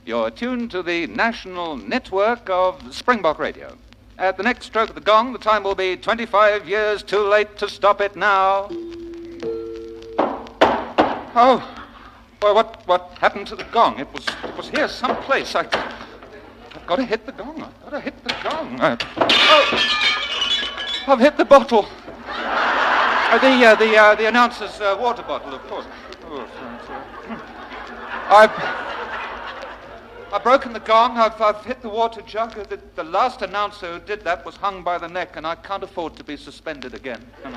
You're tuned to the national network of Springbok Radio. At the next stroke of the gong, the time will be 25 years too late to stop it now. Oh, boy, what happened to the gong? It was here someplace. I've got to hit the gong. I've hit the bottle. The announcer's water bottle, of course. I've broken the gong. I've hit the water jug. The last announcer who did that was hung by the neck, and I can't afford to be suspended again. Can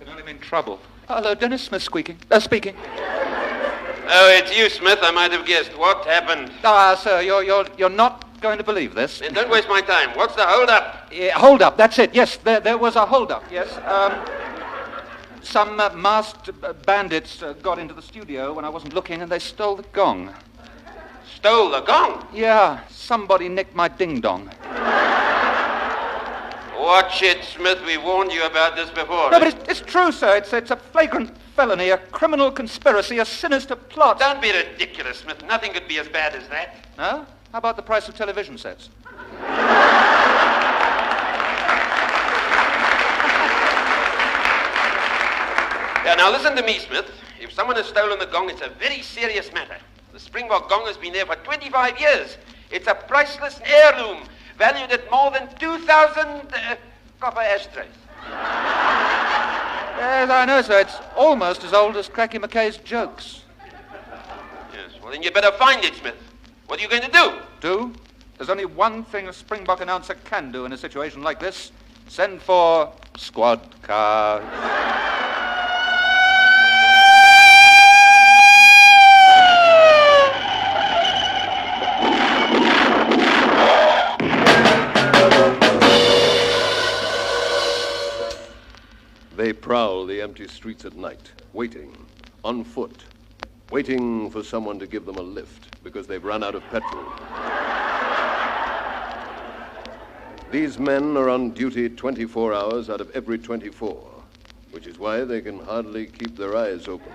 only mean trouble. Hello, Dennis Smith speaking. Oh, it's you, Smith. I might have guessed. What happened? Sir, you're not going to believe this. Then don't waste my time. What's the hold-up? Yeah, hold-up, that's it. Yes, there was a hold-up, yes. Some masked bandits got into the studio when I wasn't looking, and they stole the gong. Stole the gong? Yeah, somebody nicked my ding-dong. Watch it, Smith. We warned you about this before. No, but it's true, sir. It's a flagrant felony, a criminal conspiracy, a sinister plot. Don't be ridiculous, Smith. Nothing could be as bad as that. No? How about the price of television sets? Yeah, now listen to me, Smith. If someone has stolen the gong, it's a very serious matter. The Springbok gong has been there for 25 years. It's a priceless heirloom, valued at more than 2,000 copper ashtrays. Yes, I know, sir. It's almost as old as Cracky McKay's jokes. Yes, well, then you better find it, Smith. What are you going to do? Do? There's only one thing a Springbok announcer can do in a situation like this. Send for squad cars. They prowl the empty streets at night, waiting, on foot, waiting for someone to give them a lift because they've run out of petrol. These men are on duty 24 hours out of every 24, which is why they can hardly keep their eyes open.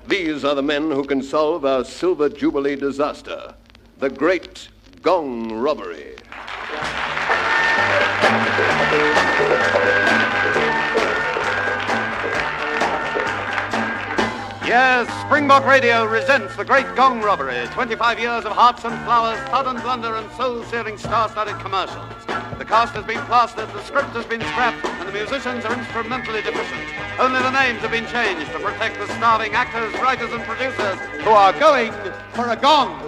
These are the men who can solve our Silver Jubilee disaster, the great Gong robbery. Yes, Springbok Radio resents the great Gong robbery. 25 years of hearts and flowers, thud and blunder, and soul-searing star-studded commercials. The cast has been plastered, the script has been scrapped, and the musicians are instrumentally deficient. Only the names have been changed to protect the starving actors, writers, and producers who are going for a gong.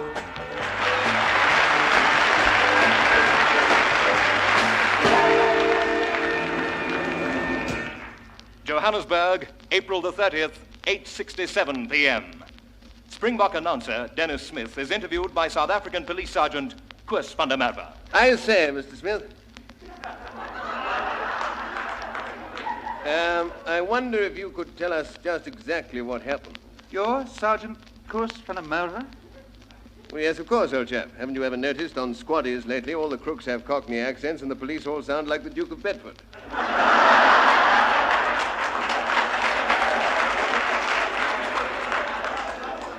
Johannesburg, April the 30th, 8:67 p.m. Springbok announcer Dennis Smith is interviewed by South African Police Sergeant Koos van der Merwe. I say, Mr. Smith. I wonder if you could tell us just exactly what happened. You're Sergeant Koos van der Merwe? Well, yes, of course, old chap. Haven't you ever noticed on squaddies lately all the crooks have Cockney accents and the police all sound like the Duke of Bedford?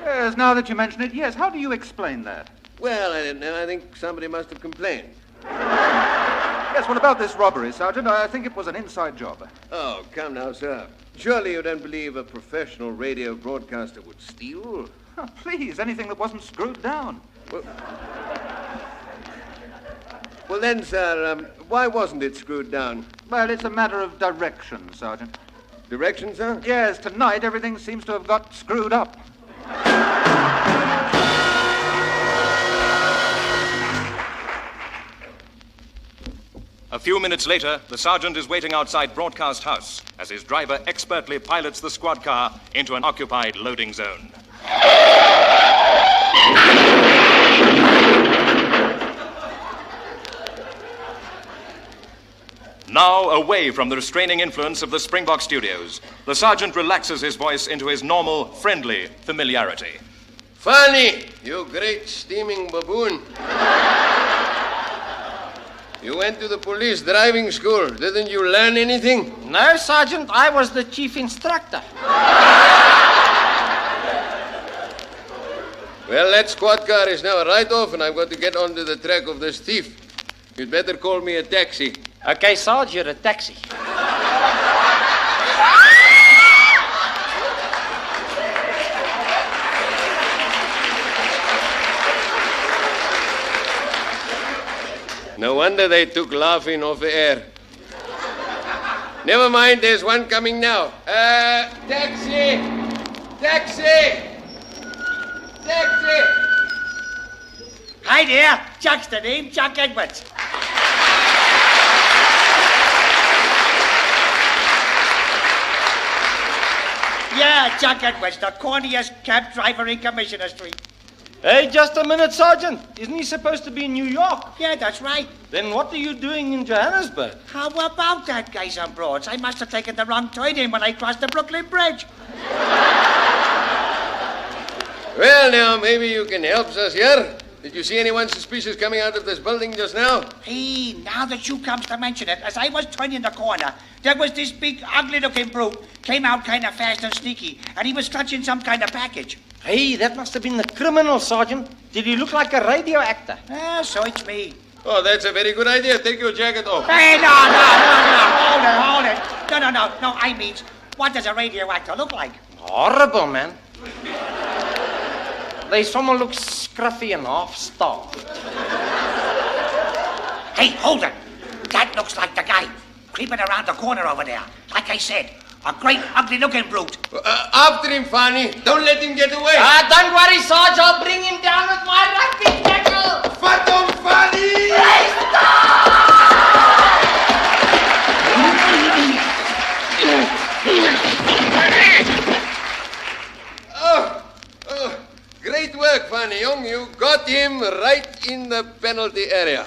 Yes, now that you mention it, yes. How do you explain that? Well, I don't know. I think somebody must have complained. Yes, well, about this robbery, Sergeant, I think it was an inside job. Oh, come now, sir. Surely you don't believe a professional radio broadcaster would steal? Oh, please, anything that wasn't screwed down. Well then, sir, why wasn't it screwed down? Well, it's a matter of direction, Sergeant. Direction, sir? Yes, tonight everything seems to have got screwed up. A few minutes later, the sergeant is waiting outside Broadcast House as his driver expertly pilots the squad car into an occupied loading zone. Now, away from the restraining influence of the Springbok studios, the sergeant relaxes his voice into his normal, friendly familiarity. Funny, you great steaming baboon. You went to the police driving school. Didn't you learn anything? No, Sergeant. I was the chief instructor. Well, that squad car is now a write-off, and I've got to get onto the track of this thief. You'd better call me a taxi. Okay, Sarge, you're a taxi. No wonder they took laughing off the air. Never mind, there's one coming now. Taxi! Taxi! Taxi! Hi there, Chuck's the name, Chuck Edwards. Yeah, Chuck Edwards, the corniest cab driver in Commissioner Street. Hey, just a minute, Sergeant. Isn't he supposed to be in New York? Yeah, that's right. Then what are you doing in Johannesburg? How about that, guys and broads? I must have taken the wrong turn in when I crossed the Brooklyn Bridge. Well, now, maybe you can help us here. Did you see anyone suspicious coming out of this building just now? Hey, now that you comes to mention it, as I was turning the corner, there was this big, ugly-looking brute. Came out kind of fast and sneaky, and he was clutching some kind of package. Hey, that must have been the criminal, Sergeant. Did he look like a radio actor? So it's me. Oh, that's a very good idea. Take your jacket off. Hey, no. Hold it. No, I mean, what does a radio actor look like? Horrible, man. Someone looks scruffy and half-starved. Hey, hold it. That looks like the guy creeping around the corner over there. Like I said, a great, ugly-looking brute. After him, Fanny. Don't let him get away. Don't worry, Sarge. I'll bring him down with my rugby tackle. Fatum, Fanny! Great work, Fanny Young. You got him right in the penalty area.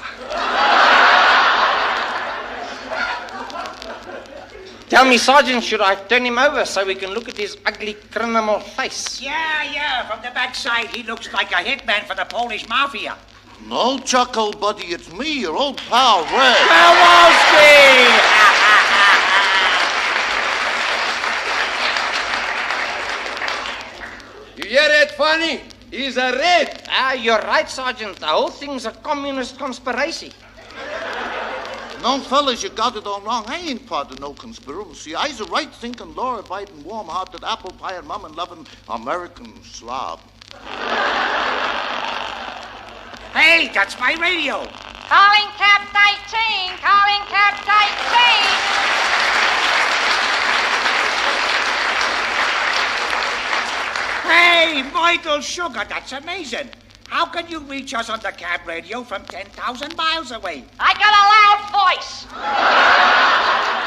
Tell me, Sergeant, should I turn him over so we can look at his ugly criminal face? Yeah. From the backside, he looks like a hitman for the Polish Mafia. No, Chuck, old buddy, it's me, your old pal, Red. Kowalski! You hear that, Fanny? He's a red. You're right, Sergeant. The whole thing's a communist conspiracy. No, fellas, you got it all wrong. I ain't part of no conspiracy. I's a right-thinking, law-abiding, warm-hearted, apple-pie mom-and-loving American slob. Hey, that's my radio. Calling cab 19, calling cab 19. Hey, Michael Sugar, that's amazing. How can you reach us on the cab radio from 10,000 miles away? I got a loud voice.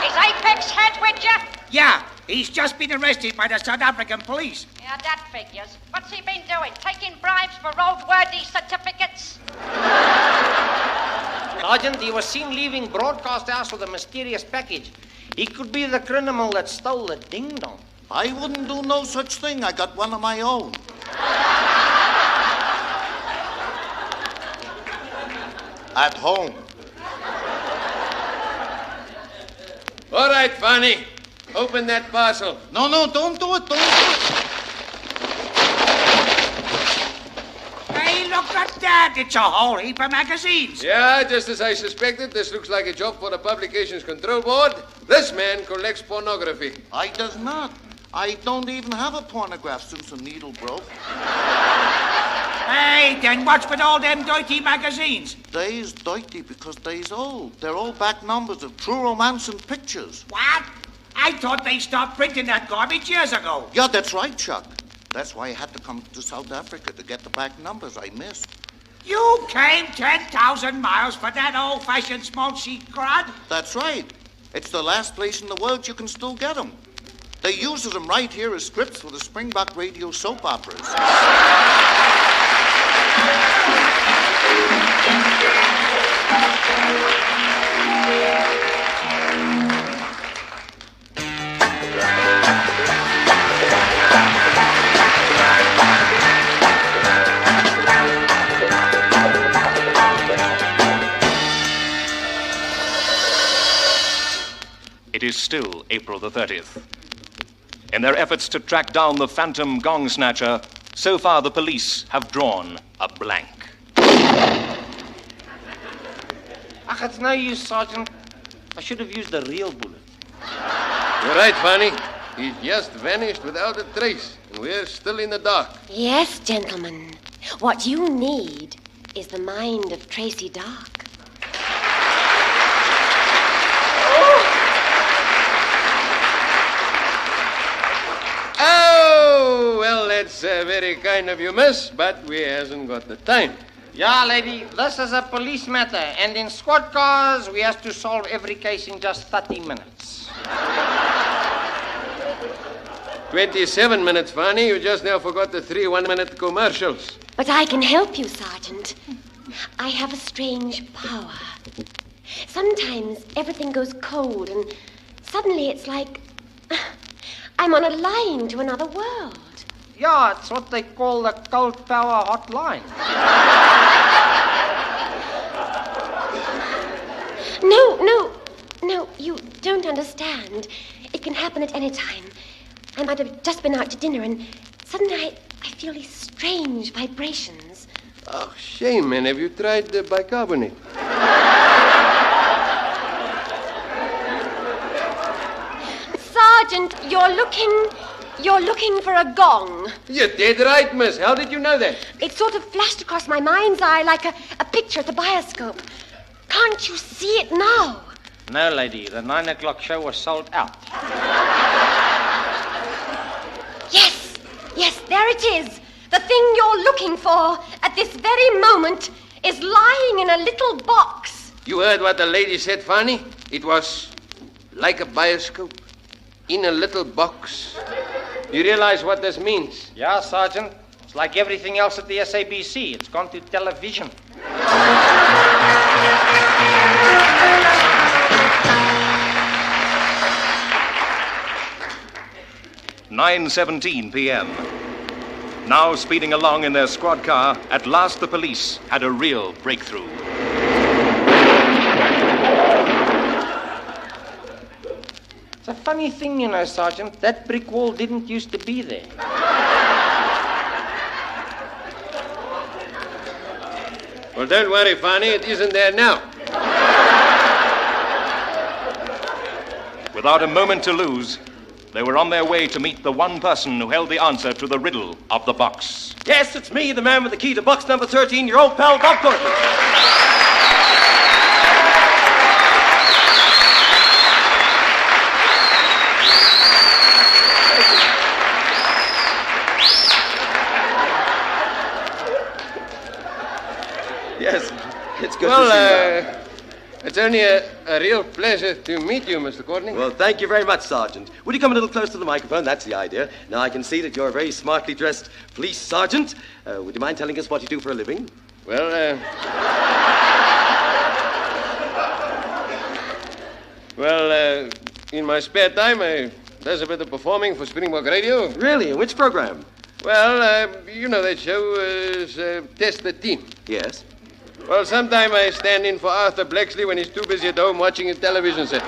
Is Apex Head with you? Yeah, he's just been arrested by the South African police. Yeah, that figures. What's he been doing? Taking bribes for roadworthy certificates? Sergeant, he was seen leaving Broadcast House with a mysterious package. He could be the criminal that stole the ding-dong. I wouldn't do no such thing. I got one of my own. At home. All right, Fanny. Open that parcel. No, don't do it. Don't do it. Hey, look at that. It's a whole heap of magazines. Yeah, just as I suspected, this looks like a job for the Publications Control Board. This man collects pornography. I does not. I don't even have a pornograph since the needle broke. Hey, then what's with all them dirty magazines? They's dirty because they's old. They're all back numbers of true romancing pictures. What? I thought they stopped printing that garbage years ago. Yeah, that's right, Chuck. That's why I had to come to South Africa to get the back numbers I missed. You came 10,000 miles for that old-fashioned small sheet crud? That's right. It's the last place in the world you can still get them. They use them right here as scripts for the Springbok radio soap operas. it is still April the 30th. In their efforts to track down the phantom gong snatcher, so far the police have drawn a blank. Ach, it's no use, Sergeant. I should have used a real bullet. You're right, Fanny. He's just vanished without a trace, and we're still in the dark. Yes, gentlemen. What you need is the mind of Tracy Dark. Oh, well, that's very kind of you, miss, but we hasn't got the time. Yeah, lady, this is a police matter, and in squad cars, we have to solve every case in just 30 minutes. 27 minutes, Fanny. You just now forgot the 3 one-minute commercials. But I can help you, Sergeant. I have a strange power. Sometimes everything goes cold, and suddenly it's like I'm on a line to another world. Yeah, it's what they call the cold power hotline. No, you don't understand. It can happen at any time. I might have just been out to dinner, and suddenly I feel these strange vibrations. Oh, shame, man. Have you tried the bicarbonate? Sergeant, you're looking for a gong. You're dead right, miss. How did you know that? It sort of flashed across my mind's eye like a picture at the bioscope. Can't you see it now? No, lady, the 9 o'clock show was sold out. Yes, there it is. The thing you're looking for at this very moment is lying in a little box. You heard what the lady said, Fanny? It was like a bioscope in a little box. You realize what this means? Yeah, Sergeant. It's like everything else at the SABC. It's gone to television. 9:17 p.m. Now speeding along in their squad car, at last the police had a real breakthrough. It's a funny thing, you know, Sergeant. That brick wall didn't used to be there. Well, don't worry, Fanny. It isn't there now. Without a moment to lose, they were on their way to meet the one person who held the answer to the riddle of the box. Yes, it's me, the man with the key to box number 13, your old pal, Bob Courtney. Yes, it's good to see you. It's only a real pleasure to meet you, Mr. Courtney. Well, thank you very much, Sergeant. Would you come a little closer to the microphone? That's the idea. Now, I can see that you're a very smartly dressed police sergeant. Would you mind telling us what you do for a living? Well, in my spare time, I does a bit of performing for Springbok Radio. Really? In which program? Well, you know that show is Test the Team. Yes. Well, sometime I stand in for Arthur Blacksley when he's too busy at home watching his television set. I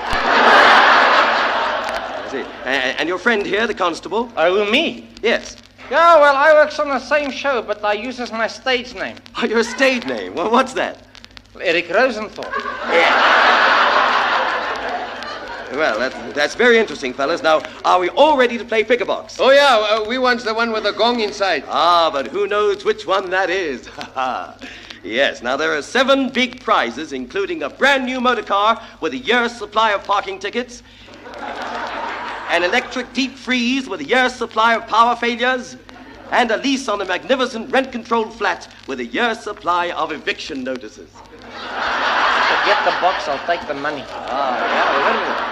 see. And your friend here, the constable? Oh, me? Yes. Yeah, well, I works on the same show, but I uses my stage name. Oh, your stage name? Well, what's that? Eric Rosenthal. Well, that's very interesting, fellas. Now, are we all ready to play pick-a-box? Oh, yeah, we want's the one with the gong inside. Ah, but who knows which one that is? Yes, now there are 7 big prizes, including a brand new motor car with a year's supply of parking tickets, an electric deep freeze with a year's supply of power failures, and a lease on a magnificent rent-controlled flat with a year's supply of eviction notices. Forget the box, I'll take the money. Wait a minute.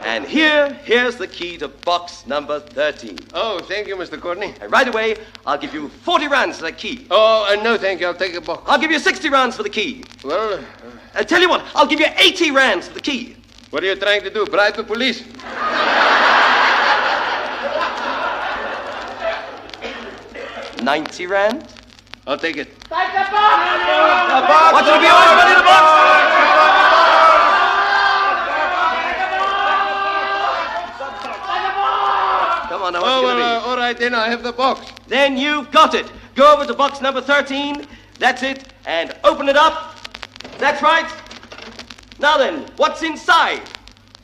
And here's the key to box number 13. Oh, thank you, Mr. Courtney. And right away, I'll give you 40 rands for that key. Oh, no, thank you. I'll take a box. I'll give you 60 rands for the key. Well... tell you what, I'll give you 80 rands for the key. What are you trying to do, bribe the police? 90 rands? I'll take it. Take the box! What's to be always ready, the box? Captain. I have the box. Then you've got it. Go over to box number 13. That's it. And open it up. That's right. Now then, what's inside?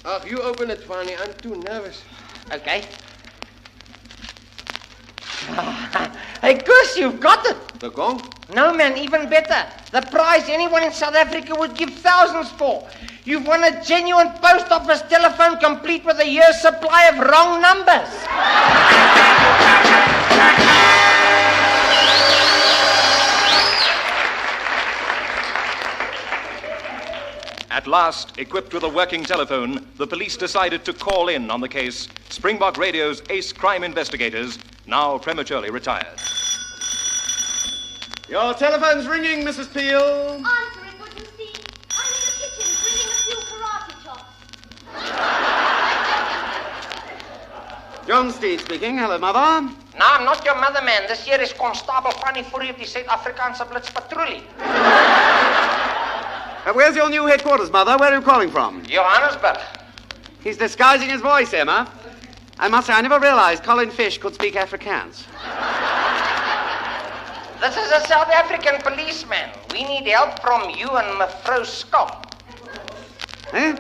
Oh, you open it, Fanny. I'm too nervous. Okay. Hey, Gus, you've got it. The gong? No, man, even better. The prize anyone in South Africa would give thousands for. You've won a genuine post office telephone complete with a year's supply of wrong numbers. At last, equipped with a working telephone, the police decided to call in on the case. Springbok Radio's ace crime investigators, now prematurely retired. Your telephone's ringing, Mrs. Peel. Answer it, would you see? I'm in the kitchen grilling a few karate chops. John Steed speaking. Hello, Mother. No, I'm not your mother, man. This here is Constable Fanny Fourie of the Suid-Afrikaanse Blitzpatrolie. Where's your new headquarters, Mother? Where are you calling from? Johannesburg. He's disguising his voice, Emma. I must say, I never realized Colin Fish could speak Afrikaans. This is a South African policeman. We need help from you and Mevrouw Scott. Eh?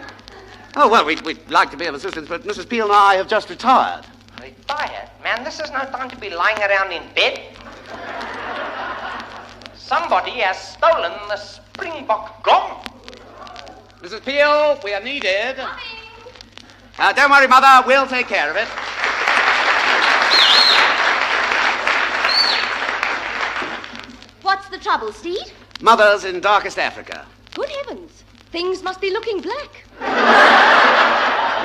Oh, well, we'd like to be of assistance, but Mrs. Peel and I have just retired. Retired? Man, this is no time to be lying around in bed. Somebody has stolen the Springbok Gong. Mrs. Peel, we are needed. Don't worry, Mother. We'll take care of it. What's the trouble, Steed? Mother's in darkest Africa. Good heavens. Things must be looking black.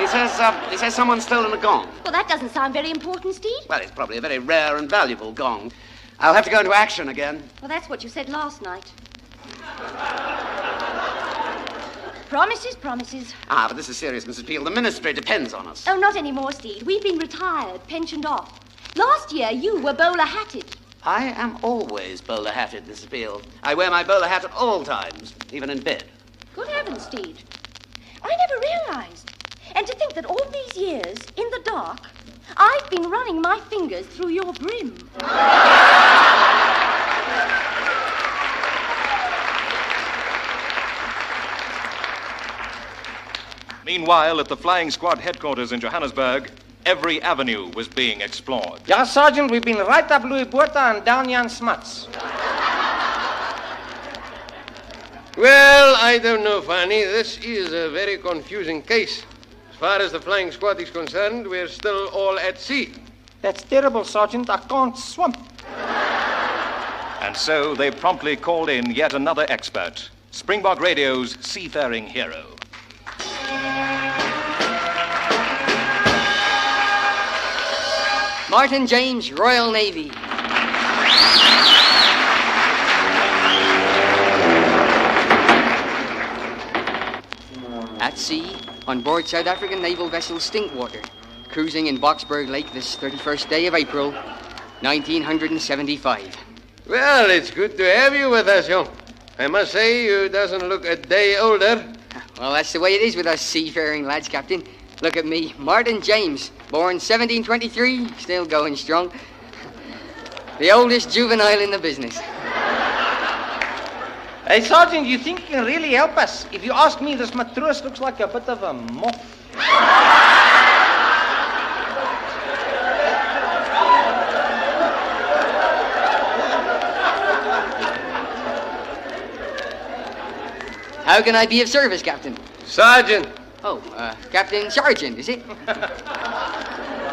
He says someone's stolen a gong. Well, that doesn't sound very important, Steed. Well, it's probably a very rare and valuable gong. I'll have to go into action again. Well, that's what you said last night. Promises, promises. Ah, but this is serious, Mrs. Peel. The ministry depends on us. Oh, not anymore, Steed. We've been retired, pensioned off. Last year, you were bowler-hatted. I am always bowler-hatted, Mrs. Peel. I wear my bowler hat at all times, even in bed. Good heavens, Steed. I never realized. And to think that all these years, in the dark, I've been running my fingers through your brim. Meanwhile, at the flying squad headquarters in Johannesburg, every avenue was being explored. Ja, Sergeant, we've been right up Louis Botha and down Jan Smuts. Well, I don't know, Fanny. This is a very confusing case. As far as the flying squad is concerned, we're still all at sea. That's terrible, Sergeant. I can't swim. And so they promptly called in yet another expert, Springbok Radio's seafaring hero. Martin James, Royal Navy. At sea, on board South African naval vessel Stinkwater, cruising in Boksburg Lake this 31st day of April, 1975. Well, it's good to have you with us, young. I must say, you doesn't look a day older. Well, that's the way it is with us seafaring lads, Captain. Look at me, Martin James, born 1723, still going strong. The oldest juvenile in the business. Hey, Sergeant, you think you can really help us? If you ask me, this matroos looks like a bit of a moth. How can I be of service, Captain? Sergeant. Oh, Captain Sergeant, is it?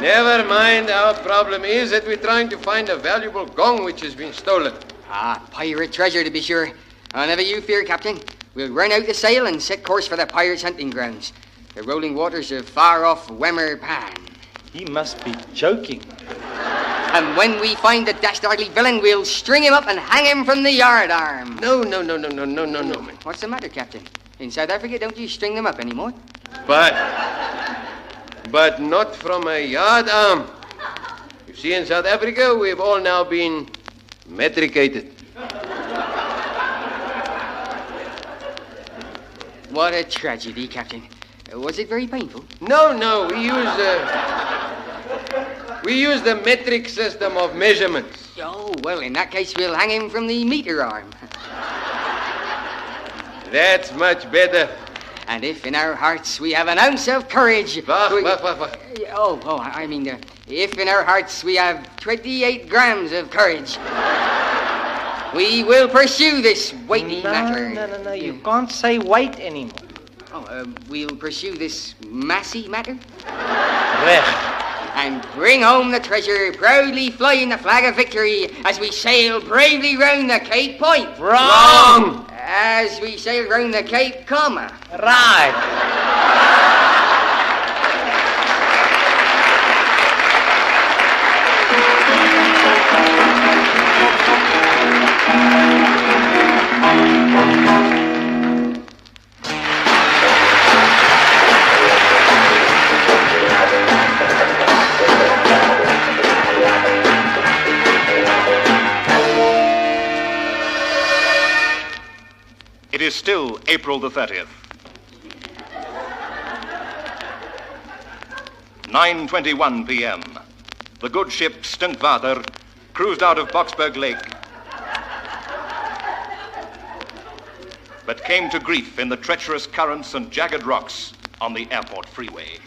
Never mind. Our problem is that we're trying to find a valuable gong which has been stolen. Ah, pirate treasure, to be sure. Never you fear, Captain. We'll run out the sail and set course for the pirates' hunting grounds, the rolling waters of far-off Wemmer Pan. He must be joking. And when we find the dastardly villain, we'll string him up and hang him from the yardarm. No, man. What's the matter, Captain? In South Africa, don't you string them up anymore? But not from a yardarm. You see, in South Africa, we've all now been metricated. What a tragedy, Captain. Was it very painful? No, We use the metric system of measurements. Oh, well, in that case, we'll hang him from the meter arm. That's much better. And if in our hearts we have an ounce of courage... Wah. I mean, if in our hearts we have 28 grams of courage, we will pursue this weighty matter. No. You can't say weight anymore. We'll pursue this massy matter. Recht. And bring home the treasure, proudly flying the flag of victory as we sail bravely round the Cape Point. Wrong! As we sail round the Cape Comma. Right. It is still April the 30th. 9:21 p.m. The good ship Stinkvater cruised out of Boksburg Lake, but came to grief in the treacherous currents and jagged rocks on the airport freeway.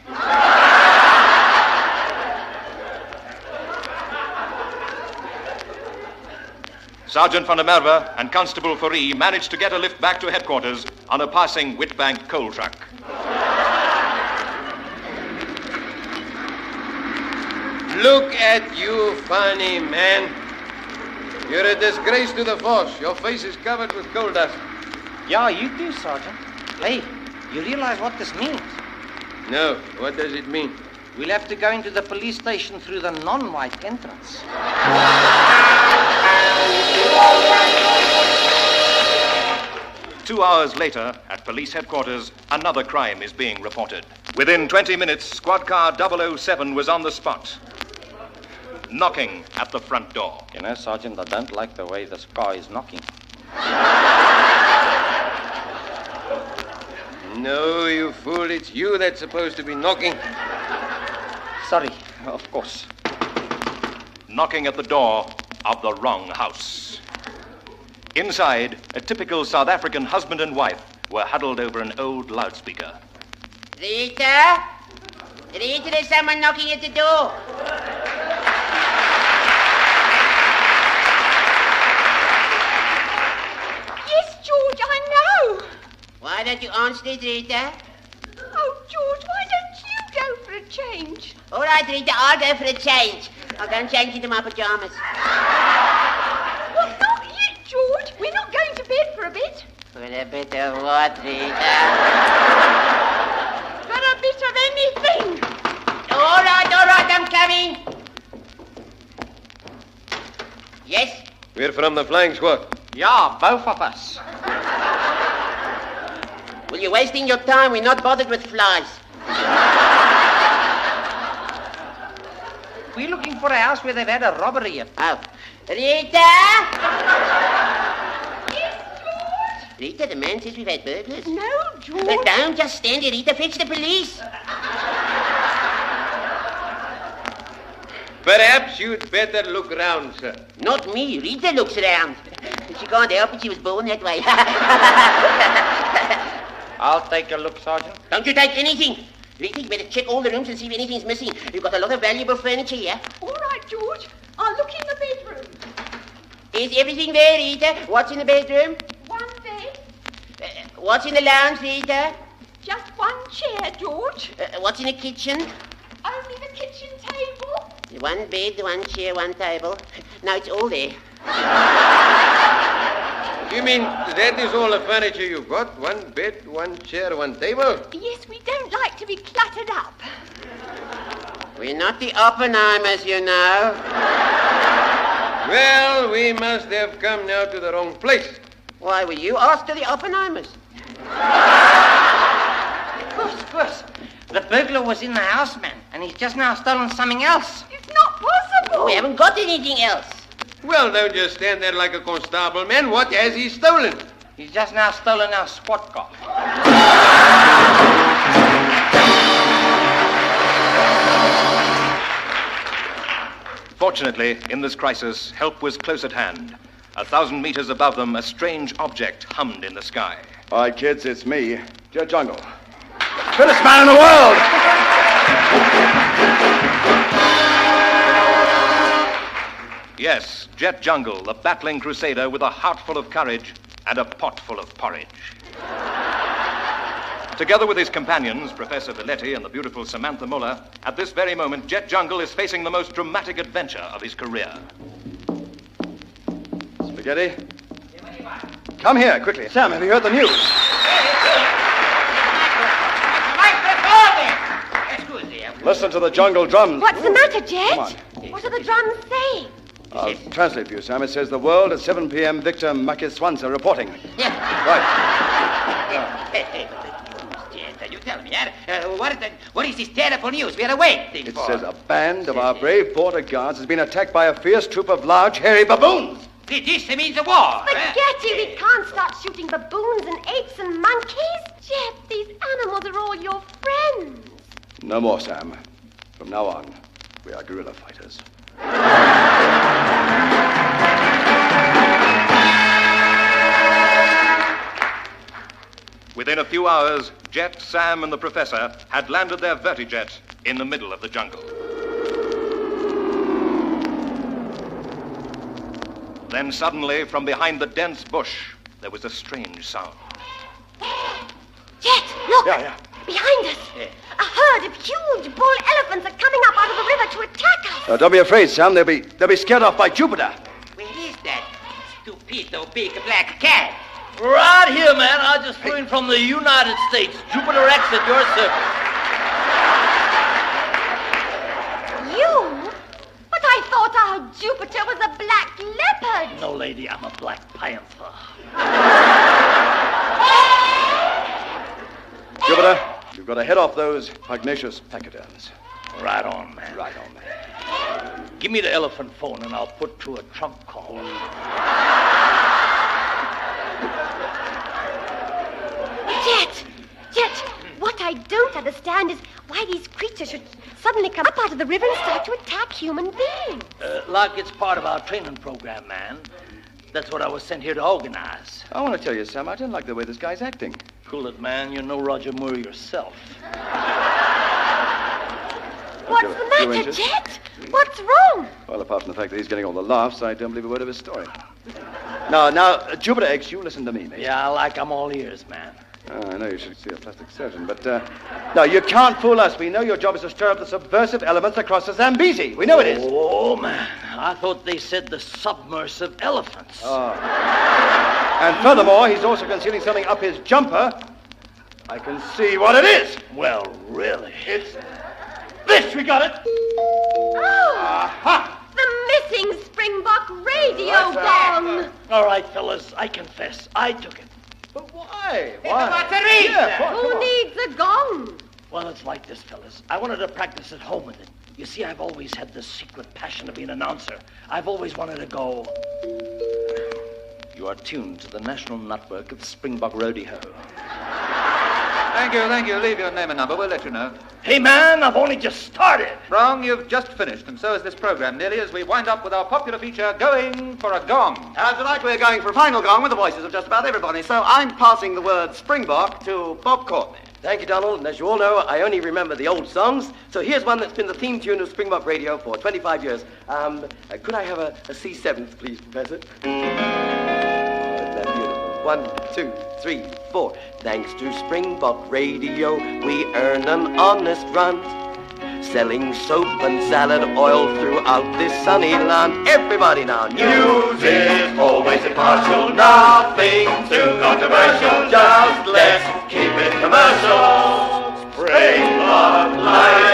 Sergeant van der Merwe and Constable Fourie managed to get a lift back to headquarters on a passing Witbank coal truck. Look at you, funny man. You're a disgrace to the force. Your face is covered with coal dust. Yeah, you do, Sergeant. Hey, you realize what this means? No, what does it mean? We'll have to go into the police station through the non-white entrance. 2 hours later, at police headquarters, another crime is being reported. Within 20 minutes, squad car 007 was on the spot, knocking at the front door. You know, Sergeant, I don't like the way this car is knocking. No, you fool, it's you that's supposed to be knocking. Sorry, of course. Knocking at the door of the wrong house. Inside, a typical South African husband and wife were huddled over an old loudspeaker. Rita? Rita, there's someone knocking at the door. Yes, George, I know. Why don't you answer it, Rita? Oh, George, why don't you go for a change? All right, Rita, I'll go for a change. I'll go and change into my pajamas. Well, not yet, George. We're not going to bed for a bit. For a bit of what, Rita? For a bit of anything. All right, I'm coming. Yes? We're from the flying squad. Yeah, both of us. Well, you're wasting your time. We're not bothered with flies. We're looking for a house where they've had a robbery. Oh. Rita? Yes, George? Rita, the man says we've had burglars. No, George. Well, don't just stand here, Rita. Fetch the police. Perhaps you'd better look round, sir. Not me. Rita looks around. She can't help it. She was born that way. I'll take a look, Sergeant. Don't you take anything. Rita, you better check all the rooms and see if anything's missing. You've got a lot of valuable furniture here. All right, George. I'll look in the bedroom. Is everything there, Rita? What's in the bedroom? One bed. What's in the lounge, Rita? Just one chair, George. What's in the kitchen? Only the kitchen table. One bed, one chair, one table. No, it's all there. You mean that is all the furniture you've got? One bed, one chair, one table? Yes, we don't like to be cluttered up. We're not the Oppenheimers, you know. Well, we must have come now to the wrong place. Why were you asked to the Oppenheimers? Of course. The burglar was in the house, man, and he's just now stolen something else. It's not possible. We haven't got anything else. Well, don't just stand there like a constable, man. What has he stolen? He's just now stolen our squad car. Fortunately, in this crisis, help was close at hand. 1,000 meters above them, a strange object hummed in the sky. All right, kids, it's me, Jet Jungle. Fittest man in the world! Yes, Jet Jungle, the battling crusader with a heart full of courage and a pot full of porridge. Together with his companions, Professor Villetti and the beautiful Samantha Muller, at this very moment, Jet Jungle is facing the most dramatic adventure of his career. Spaghetti? Come here, quickly. Sam, have you heard the news? Listen to the jungle drums. What's the matter, Jet? Come on. What are the drums saying? I'll translate for you, Sam. It says the world at 7 p.m. Victor Makiswansa reporting. Yeah. Right. You tell me, what is this terrible news we are waiting It for? says a band of our brave border guards has been attacked by a fierce troop of large, hairy baboons. This means a war. Spaghetti, we can't start shooting baboons and apes and monkeys. Jet, these animals are all your friends. No more, Sam. From now on, we are guerrilla fighters. Within a few hours, Jet, Sam, and the Professor had landed their vertijet in the middle of the jungle. Then suddenly, from behind the dense bush, there was a strange sound. Jet, look! Yeah. Behind us. A herd of huge bull elephants are coming up out of the river to attack us. Now, don't be afraid, Sam. They'll be scared off by Jupiter. Where is that stupido big black cat? Right here, man. I just flew in from the United States. Jupiter X at your service. You? But I thought our Jupiter was a black leopard. No, lady, I'm a black panther. Jupiter, you've got to head off those pugnacious pachyderms. Right on, man. Right on, man. Give me the elephant phone and I'll put through a trunk call. Jet, what I don't understand is why these creatures should suddenly come up out of the river and start to attack human beings. Like it's part of our training program, man. That's what I was sent here to organize. I want to tell you, Sam, I don't like the way this guy's acting. Cool it, man. You're no Roger Moore yourself. What's the matter, Jet? What's wrong? Well, apart from the fact that he's getting all the laughs, I don't believe a word of his story. Now, Jupiter X, you listen to me, mate. Yeah, I'm all ears, man. I know you should see a plastic surgeon, but, no, you can't fool us. We know your job is to stir up the subversive elements across the Zambezi. We know it is. Oh, man. I thought they said the submersive elephants. Oh. And furthermore, he's also concealing something up his jumper. I can see what it is. Well, really? It's this. We got it. Oh! Aha! The missing Springbok radio gong. All right, fellas, I confess. I took it. But why? Who needs a gong? Well, it's like this, fellas. I wanted to practice at home with it. You see, I've always had this secret passion to be an announcer. I've always wanted to go... You are tuned to the national network of Springbok Rodeo. Thank you. Leave your name and number. We'll let you know. Hey, man, I've only just started. Wrong, you've just finished, and so is this program, nearly as we wind up with our popular feature, Going for a Gong. As you like, we're going for a final gong with the voices of just about everybody, so I'm passing the word Springbok to Bob Courtney. Thank you, Donald. And as you all know, I only remember the old songs. So here's one that's been the theme tune of Springbok Radio for 25 years. Could I have a C7th, please, Professor? Isn't that beautiful? 1, 2, 3, 4. Thanks to Springbok Radio, we earn an honest run. Selling soap and salad oil throughout this sunny land. Everybody now. News is always impartial, nothing too controversial. Just let's keep it commercial. Springbok Live.